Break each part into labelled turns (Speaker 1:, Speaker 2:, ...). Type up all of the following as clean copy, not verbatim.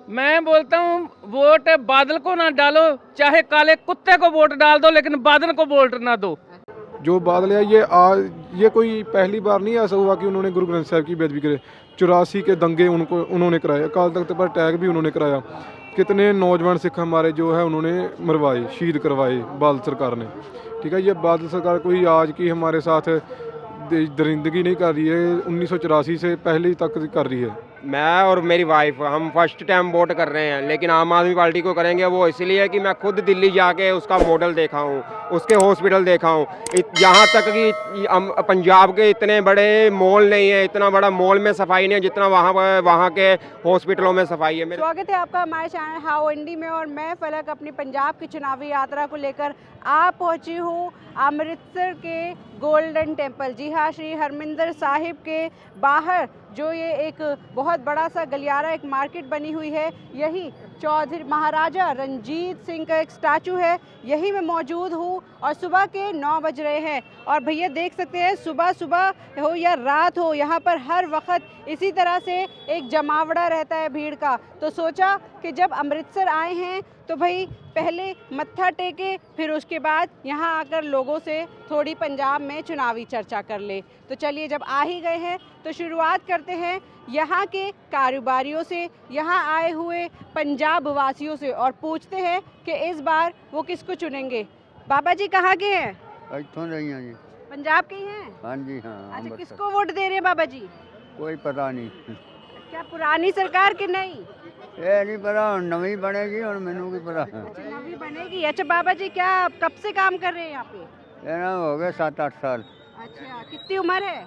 Speaker 1: मैं बोलता हूँ वोट बादल को ना डालो, चाहे काले कुत्ते को वोट डाल दो, लेकिन बादल को वोट ना दो।
Speaker 2: जो बादल है ये कोई पहली बार नहीं ऐसा हुआ कि उन्होंने गुरु ग्रंथ साहिब की बेदबी करे। 84 के दंगे उन्होंने कराए, अकाल तख्त पर अटैक भी उन्होंने कराया। कितने नौजवान सिख हमारे जो है उन्होंने मरवाए, शहीद करवाए बादल सरकार ने। ठीक है, ये बादल सरकार कोई आज की हमारे साथ दरिंदगी नहीं कर रही है, 1984 से पहले तक कर रही है।
Speaker 3: मैं और मेरी वाइफ हम फर्स्ट टाइम वोट कर रहे हैं, लेकिन आम आदमी पार्टी को करेंगे। वो इसलिए कि मैं खुद दिल्ली जाके उसका मॉडल देखा हूँ, उसके हॉस्पिटल देखा हूँ। यहाँ तक कि पंजाब के इतने बड़े मॉल नहीं है, इतना बड़ा मॉल में सफाई नहीं है जितना वहाँ के हॉस्पिटलों में सफाई है।
Speaker 4: स्वागत है आपका हमारे चैनल हाउ इंडी में। और मैं फलक अपनी पंजाब की चुनावी यात्रा को लेकर आ पहुंची हूँ अमृतसर के गोल्डन टेम्पल। जी हाँ, श्री हरमिंदर साहिब के बाहर जो ये एक बहुत बड़ा सा गलियारा, एक मार्केट बनी हुई है, यही चौधरी महाराजा रंजीत सिंह का एक स्टैचू है, यही मैं मौजूद हूँ। और सुबह के 9 बज रहे हैं और भैया देख सकते हैं, सुबह सुबह हो या रात हो, यहाँ पर हर वक्त इसी तरह से एक जमावड़ा रहता है भीड़ का। तो सोचा कि जब अमृतसर आए हैं तो भाई पहले मत्था टेके, फिर उसके बाद यहाँ आकर लोगों से थोड़ी पंजाब में चुनावी चर्चा कर ले। तो चलिए, जब आ ही गए हैं तो शुरुआत करते हैं यहाँ के कारोबारियों से, यहाँ आए हुए पंजाब वासियों से, और पूछते हैं कि इस बार वो किसको चुनेंगे। बाबा जी कहाँ के हैं?
Speaker 5: इतों रही हैं जी।
Speaker 4: पंजाब के ही हैं?
Speaker 5: हाँ जी हाँ।
Speaker 4: अच्छा, किसको वोट दे रहे हैं बाबा जी?
Speaker 5: कोई पता नहीं।
Speaker 4: क्या पुरानी सरकार की नहीं?
Speaker 5: ये नहीं पता, नवी बनेगी और मैनू की पता।
Speaker 4: अच्छा, नवी बनेगी। अच्छा बाबा जी, क्या कब से काम कर रहे हैं यहाँ पे?
Speaker 5: ये ना हो गए 7-8 साल।
Speaker 4: अच्छा, कितनी उम्र है?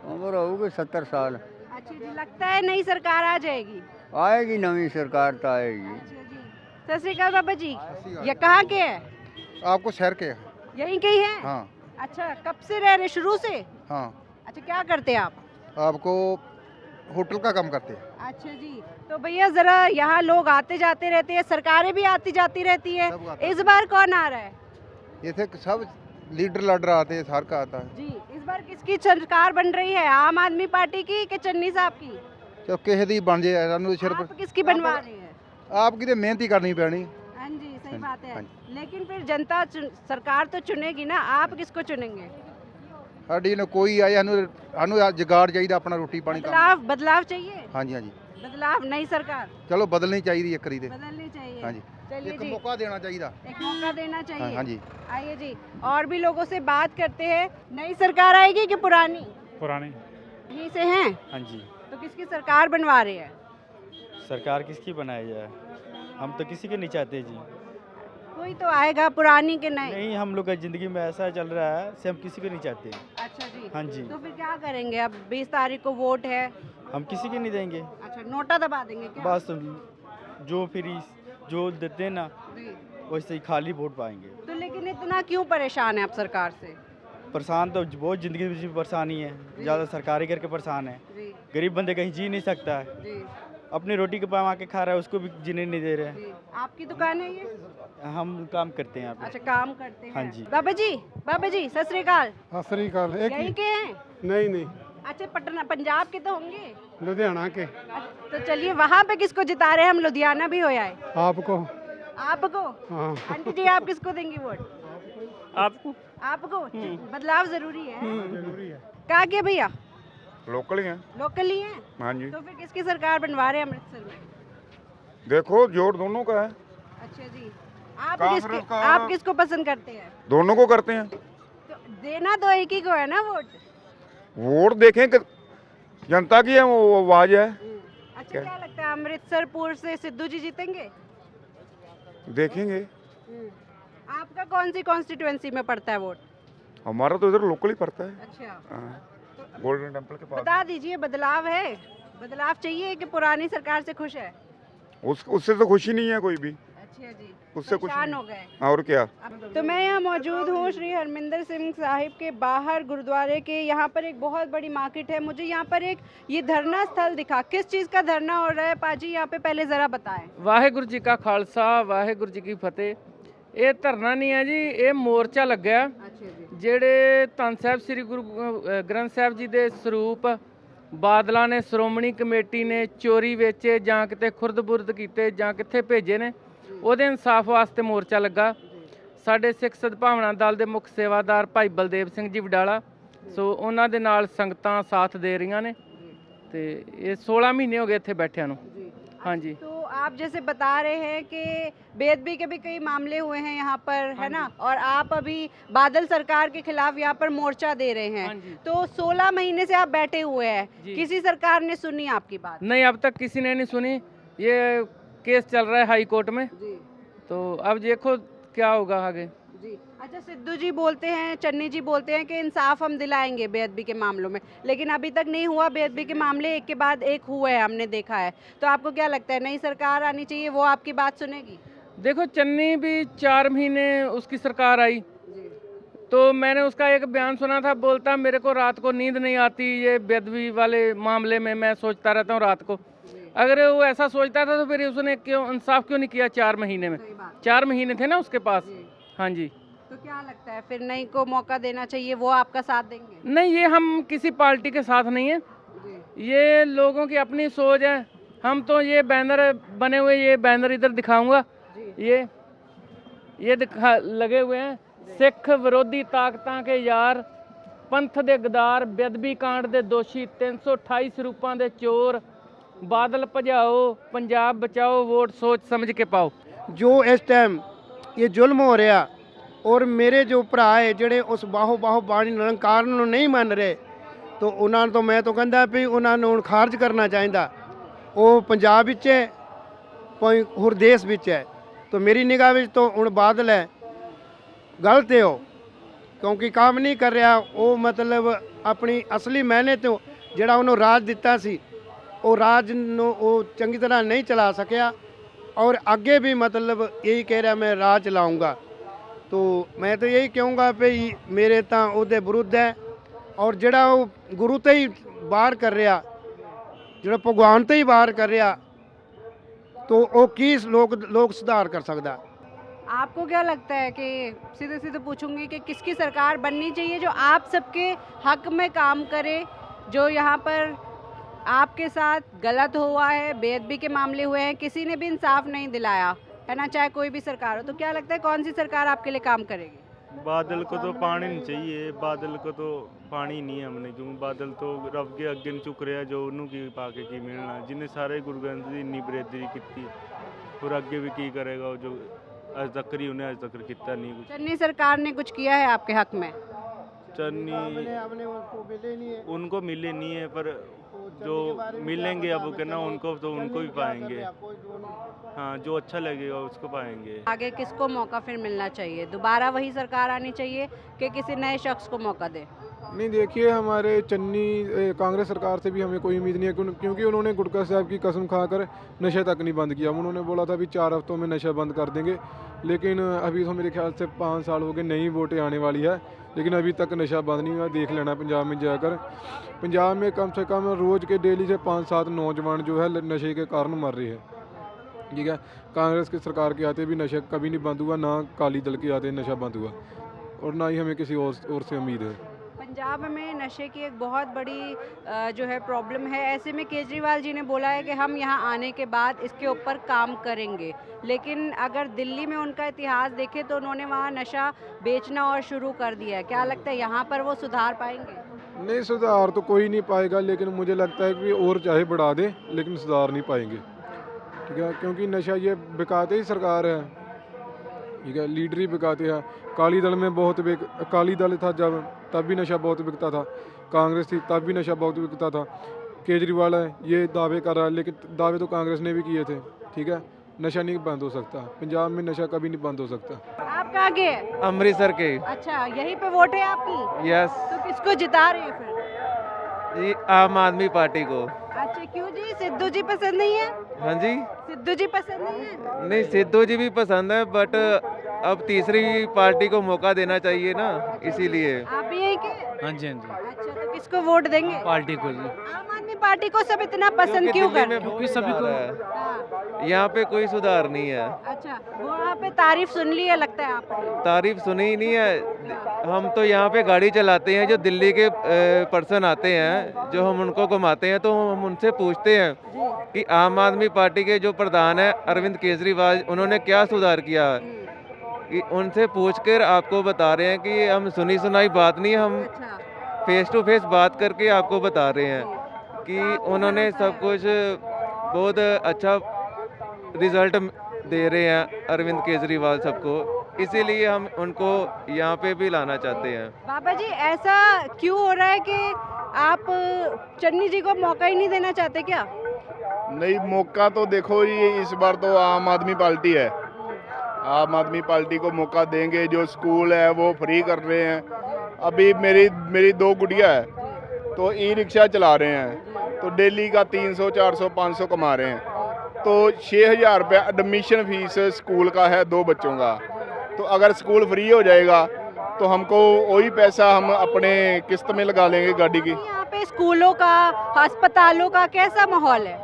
Speaker 5: उम्र होगी 70 साल।
Speaker 4: अच्छा जी, लगता है नई सरकार आ जाएगी?
Speaker 5: आएगी नवी सरकार तो आएगी।
Speaker 4: अच्छा जी, सत श्री अकाल बाबा जी। ये कहाँ के हैं?
Speaker 2: आपको शहर के?
Speaker 4: यहीं के ही हैं?
Speaker 2: हाँ
Speaker 4: अच्छा, कब से रह रहे? शुरू से?
Speaker 2: हाँ।
Speaker 4: अच्छा, क्या करते हैं आप?
Speaker 2: आपको होटल का काम करते हैं।
Speaker 4: अच्छा जी, तो भैया जरा यहाँ लोग आते जाते रहते हैं, सरकारें भी आती जाती रहती है, इस बार कौन आ रहा है?
Speaker 2: ये थे सब लीडर लड़ आते हैं, हर का आता है
Speaker 4: जी। इस बार किसकी सरकार बन रही है, आम आदमी पार्टी की कि चन्नी साहब की?
Speaker 2: जो किसी दी बन जाए सानू सिर्फ
Speaker 4: आप किसकी बनवा रहे हैं?
Speaker 2: आपकी तो मेहनत ही करनी पैनी।
Speaker 4: हाँ जी, सही बात है।
Speaker 2: हाँ
Speaker 4: लेकिन फिर जनता सरकार तो चुनेगी ना, आप किसको चुनेंगे?
Speaker 2: साडी ने कोई आए सानू जुगाड़ चाहिए अपना रोटी पानी का।
Speaker 4: बदलाव चाहिए?
Speaker 2: हाँ जी हाँ जी,
Speaker 4: बदलाव, नई सरकार
Speaker 2: चलो बदलनी चाहिए एक करी दे।
Speaker 4: बदलनी चाहिए।
Speaker 2: हाँ जी,
Speaker 4: चलिए
Speaker 2: एक
Speaker 4: जी,
Speaker 2: मौका देना चाहिए।
Speaker 4: एक मौका देना चाहिए।
Speaker 2: हाँ जी।
Speaker 4: आइए जी, और भी लोगों से बात करते हैं। नई सरकार आएगी कि पुरानी?
Speaker 6: पुरानी।
Speaker 4: यहीं से हैं?
Speaker 6: हाँ जी।
Speaker 4: तो किसकी सरकार बनवा रहे हैं?
Speaker 6: सरकार किसकी बनाई जाए, हम तो किसी के नहीं चाहते जी।
Speaker 4: कोई तो आएगा, पुरानी के नए?
Speaker 6: नहीं, हम लोग का ज़िंदगी में ऐसा चल रहा है से हम किसी को नहीं चाहते।
Speaker 4: अच्छा जी।
Speaker 6: हाँ जी।
Speaker 4: तो फिर क्या करेंगे? अब 20 तारीख को वोट है।
Speaker 6: हम किसी के नहीं देंगे।
Speaker 4: अच्छा, नोटा दबा देंगे क्या?
Speaker 6: बस जो फ्री जो देते हैं ना,
Speaker 4: जी।
Speaker 6: वैसे ही खाली वोट पाएंगे।
Speaker 4: तो लेकिन इतना क्यों परेशान है आप सरकार से?
Speaker 6: परेशान तो बहुत ज़िंदगी में परेशानी है, ज़्यादा सरकारी करके परेशान है।
Speaker 4: जी
Speaker 6: गरीब बंदे कहीं जी नहीं सकता है,
Speaker 4: जी
Speaker 6: अपनी रोटी के कमा के खा रहा है, उसको भी जीने नहीं दे रहे
Speaker 4: जी। आपकी दुकान है ये?
Speaker 6: हैं। हम काम करते हैं यहाँ पे।
Speaker 4: अच्छा, काम करते हैं।
Speaker 6: हाँ जी।
Speaker 4: बाबा जी सत श्री अकाल।
Speaker 2: सत श्री अकाल।
Speaker 4: यहीं के हैं?
Speaker 2: नहीं नहीं,
Speaker 4: अच्छा, पटना पंजाब के तो होंगे।
Speaker 2: लुधियाना के।
Speaker 4: तो चलिए, वहाँ पे किसको जिता रहे हैं? हम लुधियाना भी हो आए।
Speaker 2: आपको?
Speaker 4: आपको?
Speaker 2: हाँ।
Speaker 4: आंटी जी, आप किसको देंगी वोट?
Speaker 6: आपको?
Speaker 4: आपको? बदलाव जरूरी है।
Speaker 2: जरूरी है।
Speaker 4: कहाँ के भैया?
Speaker 7: लोकल ही हैं।
Speaker 4: लोकल ही हैं?
Speaker 7: हाँ जी।
Speaker 4: तो फिर किसकी सरकार बनवा रहे हैं अमृतसर में?
Speaker 7: देखो जोर दोनों का है,
Speaker 4: अच्छा जी,
Speaker 7: कांग्रेस
Speaker 4: आप किसको पसंद करते हैं?
Speaker 7: दोनों को करते हैं।
Speaker 4: तो देना तो एक ही को है ना वोट।
Speaker 7: वोट देखें कि जनता की है वो आवाज है।
Speaker 4: अच्छा, क्या लगता है अमृतसर से सिद्धू जी जीतेंगे?
Speaker 7: देखेंगे।
Speaker 4: आपका कौन सी कॉन्स्टिट्यूएंसी में पड़ता है वोट?
Speaker 7: हमारा तो इधर लोकल ही पड़ता है।
Speaker 4: अच्छा,
Speaker 7: हाँ, गोल्डन टेम्पल के पास।
Speaker 4: बता दीजिए, बदलाव है? बदलाव चाहिए कि पुरानी सरकार से खुश है?
Speaker 7: उससे तो खुशी नहीं है कोई भी।
Speaker 4: अच्छा जी,
Speaker 7: उससे कुछ
Speaker 4: परेशान
Speaker 7: नहीं।
Speaker 4: हो गए।
Speaker 7: और क्या।
Speaker 4: तो मैं यहाँ मौजूद हूँ श्री हरमिंदर सिंह साहिब के बाहर गुरुद्वारे के। यहाँ पर एक बहुत बड़ी मार्केट है। मुझे यहाँ पर एक ये धरना स्थल दिखा। किस चीज़ का धरना हो रहा है पाजी, यहाँ पे पहले ज़रा बताएं।
Speaker 1: वाहेगुरु जी का खालसा, वाहेगुरु जी की फतेह। ਇਹ ਧਰਨਾ ਨਹੀਂ ਹੈ ਜੀ, ਇਹ ਮੋਰਚਾ ਲੱਗਿਆ
Speaker 4: अच्छा जी।
Speaker 1: ਜਿਹੜੇ ਧੰਨ ਸਾਹਿਬ ਸ੍ਰੀ ਗੁਰੂ ਗ੍ਰੰਥ ਸਾਹਿਬ ਜੀ ਦੇ ਸਰੂਪ ਬਾਦਲਾਂ ਨੇ ਸ਼੍ਰੋਮਣੀ ਕਮੇਟੀ ਨੇ ਚੋਰੀ ਵੇਚੇ ਜਾਂ ਕਿਤੇ ਖੁਰਦ-ਬੁਰਦ ਕੀਤੇ ਜਾਂ ਕਿੱਥੇ ਭੇਜੇ ਨੇ, ਉਹਦੇ ਇਨਸਾਫ ਵਾਸਤੇ ਮੋਰਚਾ ਲੱਗਾ। ਸਾਡੇ ਸਿੱਖ ਸਦਭਾਵਨਾ ਦਲ ਦੇ ਮੁੱਖ ਸੇਵਾਦਾਰ ਭਾਈ ਬਲਦੇਵ ਸਿੰਘ ਜੀ ਵਡਾਲਾ, ਸੋ ਉਹਨਾਂ ਦੇ ਨਾਲ ਸੰਗਤਾਂ ਸਾਥ ਦੇ ਰਹੀਆਂ ਨੇ ਤੇ ਇਹ 16 ਮਹੀਨੇ ਹੋ ਗਏ ਇੱਥੇ ਬੈਠਿਆਂ ਨੂੰ। हाँ जी।
Speaker 4: तो आप जैसे बता रहे हैं कि बेदबी के भी कई मामले हुए हैं यहाँ पर, है ना, और आप अभी बादल सरकार के खिलाफ यहाँ पर मोर्चा दे रहे हैं, तो 16 महीने से आप बैठे हुए हैं, किसी सरकार ने सुनी आपकी बात?
Speaker 1: नहीं, अब तक किसी ने नहीं सुनी। ये केस चल रहा है हाई कोर्ट में, तो अब देखो क्या होगा आगे।
Speaker 4: जी। अच्छा, सिद्धू जी बोलते हैं, चन्नी जी बोलते हैं कि इंसाफ हम दिलाएंगे बेअदबी के मामलों में, लेकिन अभी तक नहीं हुआ। बेअदबी के मामले एक के बाद एक हुए हैं, हमने देखा है। तो आपको क्या लगता है नई सरकार आनी चाहिए, वो आपकी बात सुनेगी?
Speaker 1: देखो, चन्नी भी 4 महीने उसकी सरकार आई, तो मैंने उसका एक बयान सुना था, बोलता मेरे को रात को नींद नहीं आती, ये बेअदबी वाले मामले में मैं सोचता रहता हूँ रात को। अगर वो ऐसा सोचता था तो फिर उसने क्यों इंसाफ क्यों नहीं किया 4 महीने में? 4 महीने थे ना उसके पास। हाँ जी।
Speaker 4: तो क्या लगता है फिर नई को मौका देना चाहिए, वो आपका साथ देंगे?
Speaker 1: नहीं, ये हम किसी पार्टी के साथ नहीं है, ये लोगों की अपनी सोच है। हम तो ये बैनर बने हुए, ये बैनर इधर दिखाऊंगा, ये दिखा लगे हुए हैं, सिख विरोधी ताकतां के यार, पंथ दे गदार, बेअदबी कांड दे दोषी, 328 स्वरूपां दे चोर, बादल भजाओ, पंजाब बचाओ, वोट सोच समझ के पाओ।
Speaker 8: जो इस टाइम ये जुल्म हो रहा और मेरे जो भरा है ਜਿਹੜੇ ਉਸ ਬਾਹੋ ਬਾਣੀ ਨਿਰੰਕਾਰ ਨੂੰ ਨਹੀਂ ਮੰਨ ਰਹੇ, तो ਉਹਨਾਂ ਤੋਂ ਮੈਂ ਤਾਂ ਕਹਿੰਦਾ ਵੀ ਉਹਨਾਂ ਨੂੰ ਹੁਣ ਖਾਰਜ ਕਰਨਾ ਚਾਹੀਦਾ। ਉਹ ਪੰਜਾਬ ਵਿੱਚ ਹੈ, ਕੋਈ ਹੋਰ ਦੇਸ਼ ਵਿੱਚ ਹੈ, तो मेरी निगाह ਵਿੱਚ तो ਹੁਣ ਬਾਦਲ ਹੈ ਗਲਤ ਹੈ ਉਹ, ਕਿਉਂਕਿ ਕੰਮ ਨਹੀਂ ਕਰ ਰਿਹਾ ਉਹ, मतलब ਆਪਣੀ ਅਸਲੀ ਮਿਹਨਤ ਤੋਂ ਜਿਹੜਾ ਉਹਨੂੰ ਰਾਜ ਦਿੱਤਾ ਸੀ ਉਹ ਰਾਜ ਨੂੰ ਉਹ ਚੰਗੀ ਤਰ੍ਹਾਂ नहीं चला सकिया और आगे भी मतलब यही कह रहा मैं राज चलाऊँगा। तो मैं तो यही कहूँगा भी मेरे तो ਉਹਦੇ ਵਿਰੁੱਧ है, और ਜਿਹੜਾ ਉਹ ਗੁਰੂ ਤੇ ਹੀ ਬਾਹਰ ਕਰ ਰਿਹਾ, ਜਿਹੜਾ ਭਗਵਾਨ ਤੇ ਹੀ ਬਾਹਰ ਕਰ ਰਿਹਾ, तो ਉਹ ਕੀ ਲੋਕ ਸੁਧਾਰ ਕਰ ਸਕਦਾ?
Speaker 4: आपको क्या लगता है कि सीधे सीधे पूछूंगी कि किसकी सरकार बननी चाहिए जो आप सबके हक में काम करे, जो यहाँ पर आपके साथ गलत हुआ है, बेअदबी के मामले हुए हैं, किसी ने भी इंसाफ नहीं दिलाया है ना, चाहे कोई भी सरकार हो, तो क्या लगता है कौन सी सरकार आपके लिए काम करेगी?
Speaker 6: बादल को तो पानी नहीं चाहिए, बादल को तो पानी नहीं है हमने, क्यों बादल तो रब के अगे नहीं चुक रहा, जो उन्होंने की पाके की मिलना, जिन्हें सारे गुरु ग्रंथ की इन्नी बरेदरी की और अगे भी की करेगा, जो अज तक ही उन्हें अज तक किया नहीं कुछ।
Speaker 4: चन्नी सरकार ने कुछ किया है आपके हक में?
Speaker 6: चन्नी उनको मिले नहीं है, पर जो मिलेंगे अब कहना उनको तो उनको भी पाएंगे, हाँ जो अच्छा लगेगा उसको पाएंगे।
Speaker 4: आगे किसको मौका फिर मिलना चाहिए, दोबारा वही सरकार आनी चाहिए कि किसी नए शख्स को मौका दे?
Speaker 2: नहीं, देखिए हमारे चन्नी कांग्रेस सरकार से भी हमें कोई उम्मीद नहीं है, क्योंकि उन्होंने गुटखा साहब की कसम खाकर नशा तक नहीं बंद किया। उन्होंने बोला था भी 4 हफ्तों में नशा बंद कर देंगे, लेकिन अभी तो मेरे ख्याल से 5 साल हो गए, नई वोटें आने वाली है, लेकिन अभी तक नशा बंद नहीं हुआ। देख लेना पंजाब में जाकर, पंजाब में कम से कम रोज़ के डेली से 5-7 नौजवान जो है नशे के कारण मर रहे हैं, ठीक है। कांग्रेस की सरकार के आते भी नशा कभी नहीं बंद हुआ, ना अकाली दल के आते नशा बंद हुआ, और ना ही हमें किसी और से उम्मीद है।
Speaker 4: पंजाब में नशे की एक बहुत बड़ी जो है प्रॉब्लम है, ऐसे में केजरीवाल जी ने बोला है कि हम यहाँ आने के बाद इसके ऊपर काम करेंगे, लेकिन अगर दिल्ली में उनका इतिहास देखें तो उन्होंने वहाँ नशा बेचना और शुरू कर दिया है। क्या लगता है यहाँ पर वो सुधार पाएंगे?
Speaker 2: नहीं, सुधार तो कोई नहीं पाएगा, लेकिन मुझे लगता है कि और चाहे बढ़ा दे लेकिन सुधार नहीं पाएंगे, ठीक है, क्योंकि नशा ये बिकाते ही सरकार है, ठीक है, लीडर ही बिकाते हैं। अकाली दल में बहुत अकाली दल था जब, तब भी नशा बहुत बिकता था, कांग्रेस थी तब भी नशा बहुत बिकता था। केजरीवाल है ये दावे कर रहा है, लेकिन दावे तो कांग्रेस ने भी किए थे, ठीक है। नशा नहीं बंद हो सकता, पंजाब में नशा कभी नहीं बंद हो सकता।
Speaker 4: आप कहाँ के हैं?
Speaker 1: अमृतसर के।
Speaker 4: अच्छा, यहीं पे वोट है आपकी?
Speaker 1: यस।
Speaker 4: तो किसको जिता रहे हैं फिर?
Speaker 1: जी, आम आदमी पार्टी को।
Speaker 4: अच्छा, क्यों जी, सिद्धू जी पसंद नहीं है?
Speaker 1: हाँ जी,
Speaker 4: सिद्धू जी पसंद नहीं है?
Speaker 1: नहीं, सिद्धू जी भी पसंद है, बट अब तीसरी पार्टी को मौका देना चाहिए ना, इसीलिए।
Speaker 4: आप भी यही के?
Speaker 1: हाँ जी, हाँ जी।
Speaker 4: अच्छा, तो किसको वोट देंगे?
Speaker 1: पार्टी को जी,
Speaker 4: आम आदमी पार्टी को सब इतना पसंद क्यों कर रहे हैं?
Speaker 1: क्योंकि सभी को
Speaker 4: हाँ,
Speaker 9: यहाँ पे कोई सुधार नहीं है।
Speaker 4: अच्छा, वहाँ पे तारीफ सुन ली है लगता है आपने?
Speaker 9: तारीफ सुनी ही नहीं है। हम तो यहाँ पे गाड़ी चलाते हैं, जो दिल्ली के पर्सन आते हैं, जो हम उनको घुमाते हैं, तो हम उनसे पूछते हैं कि आम आदमी पार्टी के जो प्रधान है अरविंद केजरीवाल, उन्होंने क्या सुधार किया है। कि उनसे पूछकर आपको बता रहे हैं कि हम सुनी सुनाई बात नहीं, हम
Speaker 4: अच्छा,
Speaker 9: फेस टू फेस बात करके आपको बता रहे हैं कि उन्होंने सब कुछ बहुत अच्छा रिजल्ट दे रहे हैं अरविंद केजरीवाल सबको, इसीलिए हम उनको यहाँ पे भी लाना चाहते हैं।
Speaker 4: बाबा जी ऐसा क्यों हो रहा है कि आप चन्नी जी को मौका ही नहीं देना चाहते क्या?
Speaker 10: नहीं, मौका तो देखो जी, इस बार तो आम आदमी पार्टी है। आम आदमी पार्टी को मौका देंगे। जो स्कूल है वो फ्री कर रहे हैं। अभी मेरी 2 गुड़िया है, तो ई रिक्शा चला रहे हैं, तो डेली का 300 400 500 कमा रहे हैं। तो 6,000 रुपया एडमिशन फीस स्कूल का है 2 बच्चों का। तो अगर स्कूल फ्री हो जाएगा तो हमको वही पैसा हम अपने किस्त में लगा लेंगे गाड़ी की।
Speaker 4: यहाँ पे स्कूलों का, अस्पतालों का कैसा माहौल है?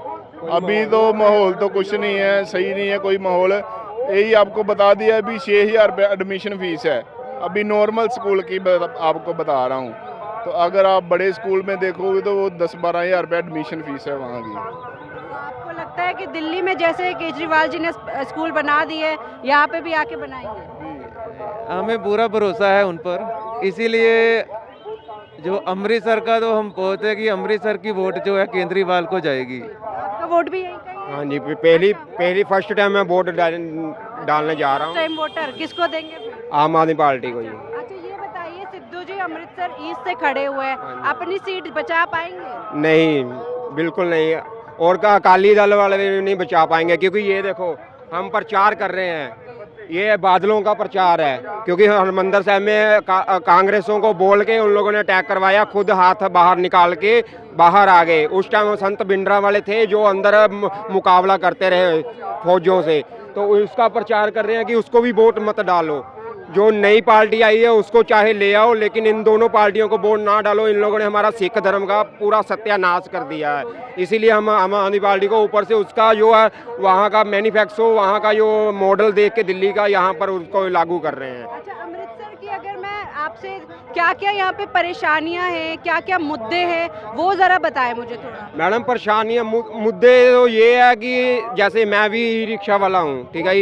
Speaker 10: अभी तो माहौल तो कुछ नहीं है, सही नहीं है कोई माहौल। यही आपको बता दिया, अभी 6,000 रुपया एडमिशन फीस है। अभी नॉर्मल स्कूल की आपको बता रहा हूँ। तो अगर आप बड़े स्कूल में देखोगे तो वो 10-12,000 रुपया एडमिशन फीस है वहाँ की।
Speaker 4: तो आपको लगता है कि दिल्ली में जैसे केजरीवाल जी ने स्कूल बना दिए, यहाँ पे भी आके बनाएंगे?
Speaker 9: हमें पूरा भरोसा है उन पर, इसीलिए जो अमृतसर का तो हम बोलते हैं कि अमृतसर की वोट जो है केजरीवाल को जाएगी।
Speaker 4: आपका वोट भी यही का ही है?
Speaker 3: हाँ जी, पहली फर्स्ट टाइम मैं वोट डालने जा रहा हूँ।
Speaker 4: टाइम वोटर किसको देंगे फिर?
Speaker 3: आम आदमी पार्टी को ही।
Speaker 4: अच्छा, ये बताइए, सिद्धू जी अमृतसर ईस्ट से खड़े हुए हैं, अपनी सीट बचा पाएंगे?
Speaker 3: नहीं, बिल्कुल नहीं। और का अकाली दल वाले भी नहीं बचा पाएंगे, क्योंकि ये देखो हम प्रचार कर रहे हैं, ये बादलों का प्रचार है। क्योंकि हरमंदर साहब में कांग्रेसों को बोल के उन लोगों ने अटैक करवाया, खुद हाथ बाहर निकाल के बाहर आ गए। उस टाइम संत भिंडरा वाले थे जो अंदर मुकाबला करते रहे फौजों से, तो उसका प्रचार कर रहे हैं कि उसको भी वोट मत डालो। जो नई पार्टी आई है उसको चाहे ले आओ, लेकिन इन दोनों पार्टियों को वोट ना डालो। इन लोगों ने हमारा सिख धर्म का पूरा सत्यानाश कर दिया है। इसीलिए हम आम आदमी पार्टी को ऊपर से उसका जो है वहाँ का मैन्युफैक्चर, वहाँ का जो मॉडल देख के दिल्ली का यहाँ पर उसको लागू कर रहे हैं।
Speaker 4: अच्छा, अमृतसर की अगर मैं आपसे क्या क्या यहाँ पे परेशानियाँ हैं, क्या क्या मुद्दे हैं, वो ज़रा बताएं मुझे थोड़ा।
Speaker 3: मैडम, परेशानियाँ मुद्दे तो ये है कि जैसे मैं भी ई रिक्शा वाला हूँ, ठीक है।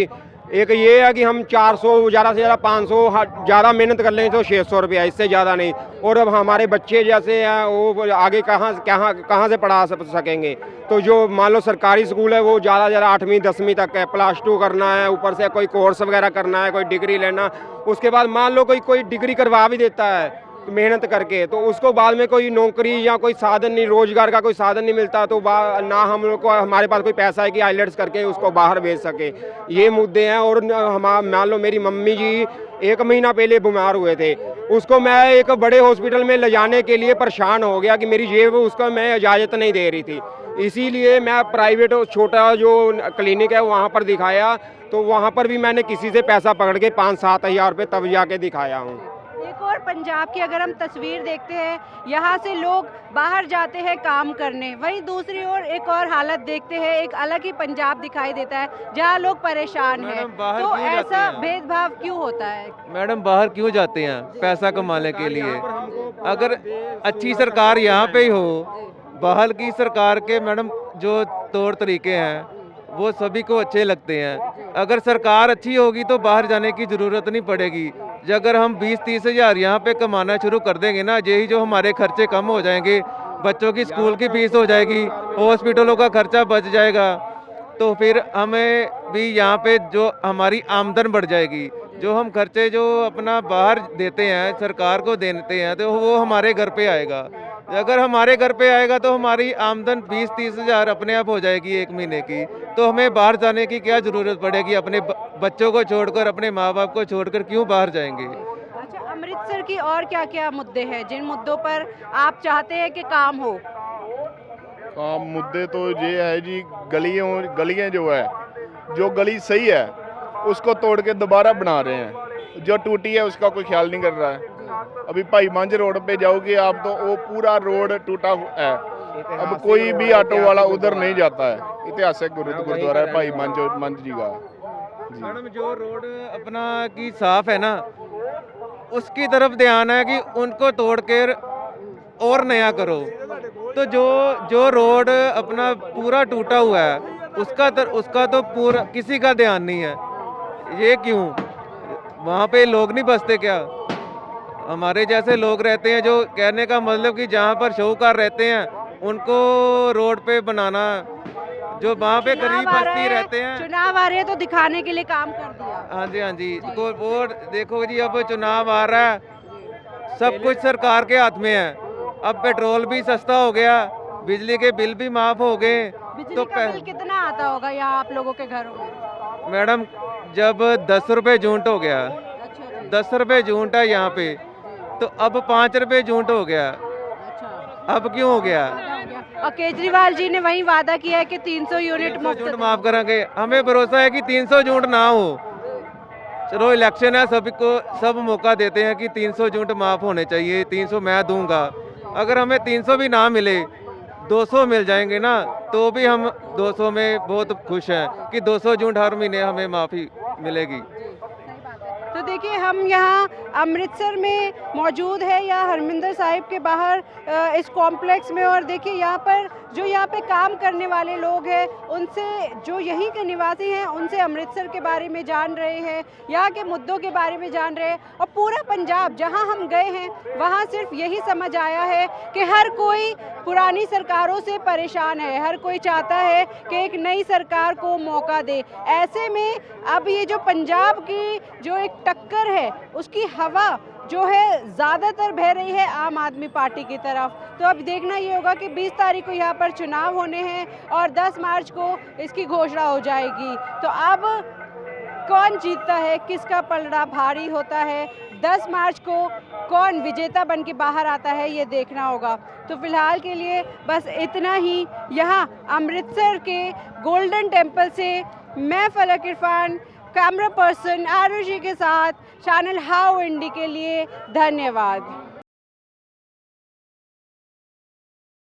Speaker 3: एक ये है कि हम 400 ज़्यादा से ज़्यादा 500 ज़्यादा मेहनत कर लें तो 600 रुपया, इससे ज़्यादा नहीं। और अब हमारे बच्चे जैसे हैं वो आगे कहाँ से पढ़ा सकेंगे। तो जो मान लो सरकारी स्कूल है वो ज़्यादा से ज़्यादा 8वीं 10वीं तक है, +2 करना है, ऊपर से कोई कोर्स वगैरह करना है, कोई डिग्री लेना। उसके बाद मान लो कोई डिग्री करवा भी देता है मेहनत करके, तो उसको बाद में कोई नौकरी या कोई साधन नहीं, रोजगार का कोई साधन नहीं मिलता। तो ना हम लोग को, हमारे पास कोई पैसा है कि आईलेट्स करके उसको बाहर भेज सके। ये मुद्दे हैं। और मान लो मेरी मम्मी जी 1 महीना पहले बीमार हुए थे, उसको मैं एक बड़े हॉस्पिटल में ले जाने के लिए परेशान हो गया कि मेरी जेब उसको मैं इजाज़त नहीं दे रही थी। इसीलिए मैं प्राइवेट छोटा जो क्लिनिक है वहाँ पर दिखाया, तो वहाँ पर भी मैंने किसी से पैसा पकड़ के 5-7 हज़ार रुपये तब जाके दिखाया हूँ।
Speaker 4: एक और पंजाब की अगर हम तस्वीर देखते हैं, यहाँ से लोग बाहर जाते हैं काम करने, वहीं दूसरी ओर एक और हालत देखते हैं, एक अलग ही पंजाब दिखाई देता है जहाँ लोग परेशान हैं। तो ऐसा भेदभाव क्यों होता है?
Speaker 9: मैडम, बाहर क्यों जाते हैं? पैसा कमाने के लिए। अगर अच्छी सरकार यहाँ पे ही हो, बाहर की सरकार के मैडम जो तौर तरीके हैं वो सभी को अच्छे लगते हैं। अगर सरकार अच्छी होगी तो बाहर जाने की ज़रूरत नहीं पड़ेगी। अगर हम 20-30 हज़ार यहाँ पे कमाना शुरू कर देंगे ना, यही जो हमारे खर्चे कम हो जाएंगे, बच्चों की स्कूल की फीस हो जाएगी, हॉस्पिटलों का खर्चा बच जाएगा, तो फिर हमें भी यहाँ पे जो हमारी आमदन बढ़ जाएगी। जो हम खर्चे जो अपना बाहर देते हैं, सरकार को देते हैं, तो वो हमारे घर पे आएगा। अगर हमारे घर पे आएगा तो हमारी आमदन 20-30 हज़ार अपने आप हो जाएगी 1 महीने की। तो हमें बाहर जाने की क्या ज़रूरत पड़ेगी? अपने बच्चों को छोड़कर, अपने माँ बाप को छोड़कर क्यों बाहर जाएंगे?
Speaker 4: अच्छा, अमृतसर की और क्या क्या मुद्दे हैं जिन मुद्दों पर आप चाहते हैं कि काम हो?
Speaker 10: काम मुद्दे तो ये है जी, गलियाँ जो है, जो गली सही है उसको तोड़ के दोबारा बना रहे हैं, जो टूटी है उसका कोई ख्याल नहीं कर रहा है। अभी भाई मंझ रोड पे जाओगे आप तो वो पूरा रोड टूटा है, अब कोई भी ऑटो वाला उधर नहीं जाता है। इतिहासिक गुरुद्वारा है भाई मंज जी का जी।
Speaker 9: मैडम जो रोड अपना की साफ है ना, उसकी तरफ ध्यान है कि उनको तोड़ कर और नया करो। तो जो रोड अपना पूरा टूटा हुआ है उसका तो पूरा किसी का ध्यान नहीं है। ये क्यों? वहाँ पे लोग नहीं बसते क्या? हमारे जैसे लोग रहते हैं, जो कहने का मतलब कि जहाँ पर शाहूकार रहते हैं उनको रोड पे बनाना, जो वहाँ पे गरीब बस्ती रहते हैं।
Speaker 4: चुनाव आ रहे हैं तो दिखाने के लिए काम कर दिया।
Speaker 9: हाँ जी, हाँ जी। वो देखो जी, अब चुनाव आ रहा है, सब कुछ सरकार के हाथ में है। अब पेट्रोल भी सस्ता हो गया, बिजली के बिल भी माफ हो गए।
Speaker 4: बिजली का बिल कितना आता होगा यहाँ आप लोगों के घरों में?
Speaker 9: मैडम जब 10 रुपए यूनिट हो गया,
Speaker 4: अच्छा जी।
Speaker 9: 10 रुपए यूनिट है यहाँ पे, तो अब 5 रुपए यूनिट हो गया।
Speaker 4: अच्छा,
Speaker 9: अब क्यों हो गया?
Speaker 4: और केजरीवाल जी ने वही वादा किया है कि 300 यूनिट
Speaker 9: 300
Speaker 4: मुफ्त
Speaker 9: यूनिट माफ करेंगे। हमें भरोसा है कि 300 यूनिट ना हो। चलो इलेक्शन है, सभी को सब मौका देते हैं कि 300 यूनिट माफ होने चाहिए, 300 मैं दूंगा। अगर हमें 300 भी ना मिले, 200 मिल जाएंगे ना, तो भी हम 200 में बहुत खुश हैं कि 200 यूनिट हर महीने हमें माफ़ी मिलेगी।
Speaker 4: तो देखिए हम यहाँ अमृतसर में मौजूद है या हरमिंदर साहिब के बाहर इस कॉम्प्लेक्स में, और देखिए यहाँ पर जो यहाँ पे काम करने वाले लोग हैं उनसे, जो यहीं के निवासी हैं उनसे अमृतसर के बारे में जान रहे हैं, यहाँ के मुद्दों के बारे में जान रहे हैं। और पूरा पंजाब जहाँ हम गए हैं वहाँ सिर्फ यही समझ आया है कि हर कोई पुरानी सरकारों से परेशान है, हर कोई चाहता है कि एक नई सरकार को मौका दे। ऐसे में अब ये जो पंजाब की जो एक टक्कर है उसकी हवा जो है ज़्यादातर बह रही है आम आदमी पार्टी की तरफ। तो अब देखना ये होगा कि 20 तारीख को यहाँ पर चुनाव होने हैं और 10 मार्च को इसकी घोषणा हो जाएगी। तो अब कौन जीतता है, किसका पलड़ा भारी होता है, 10 मार्च को कौन विजेता बन के बाहर आता है, ये देखना होगा। तो फिलहाल के लिए बस इतना ही। यहाँ अमृतसर के गोल्डन टेम्पल से मैं फलक इरफान, कैमरा पर्सन आरुषि के साथ, चैनल हाउ इंडी के लिए धन्यवाद।